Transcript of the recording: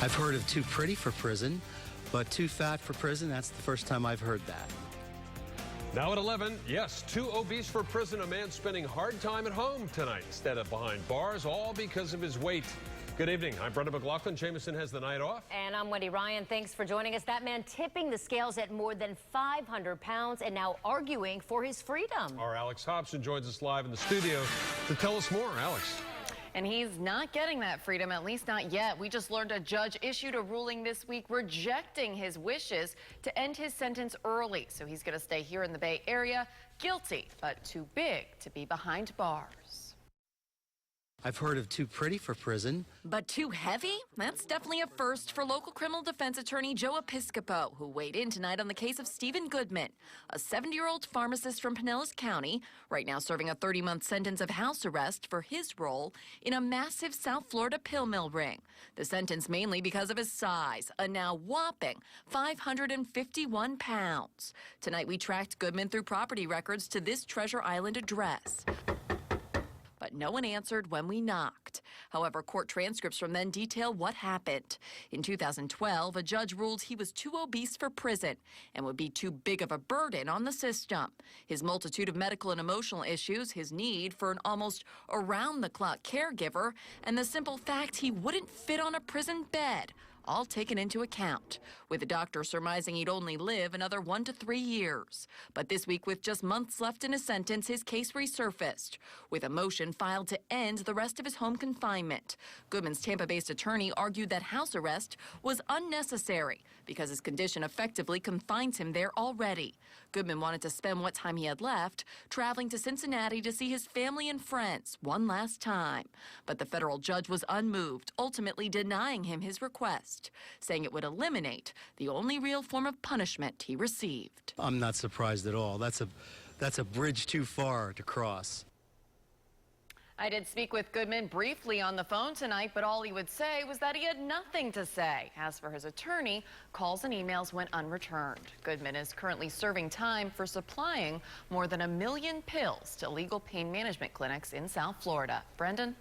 I've heard of too pretty for prison, but too fat for prison, that's the first time I've heard that. Now at 11, yes, too obese for prison. A man spending hard time at home tonight instead of behind bars, all because of his weight. Good evening. I'm Brendan McLaughlin. Jameson has the night off. And I'm Wendy Ryan. Thanks for joining us. That man tipping the scales at more than 500 pounds and now arguing for his freedom. Our Alex Hobson joins us live in the studio to tell us more. Alex. And he's not getting that freedom, at least not yet. We just learned a judge issued a ruling this week rejecting his wishes to end his sentence early. So he's going to stay here in the Bay Area, guilty, but too big to be behind bars. I've heard of too pretty for prison. But too heavy? That's definitely a first for local criminal defense attorney Joe Episcopo, who weighed in tonight on the case of Stephen Goodman, a 70-year-old pharmacist from Pinellas County, right now serving a 30-month sentence of house arrest for his role in a massive South Florida pill mill ring. The sentence mainly because of his size, a now whopping 551 pounds. Tonight we tracked Goodman through property records to this Treasure Island address. But no one answered when we knocked. However, court transcripts from then detail what happened. In 2012, a judge ruled he was too obese for prison and would be too big of a burden on the system. His multitude of medical and emotional issues, his need for an almost around-the-clock caregiver, and the simple fact he wouldn't fit on a prison bed, all taken into account, with the doctor surmising he'd only live another 1 to 3 years. But this week, with just months left in his sentence, his case resurfaced, with a motion filed to end the rest of his home confinement. Goodman's Tampa-based attorney argued that house arrest was unnecessary because his condition effectively confines him there already. Goodman wanted to spend what time he had left traveling to Cincinnati to see his family and friends one last time. But the federal judge was unmoved, ultimately denying him his request, saying it would eliminate the only real form of punishment he received. I'm not surprised at all. That's a bridge too far to cross. I did speak with Goodman briefly on the phone tonight, but all he would say was that he had nothing to say. As for his attorney, calls and emails went unreturned. Goodman is currently serving time for supplying more than 1 million pills to illegal pain management clinics in South Florida. Brendan?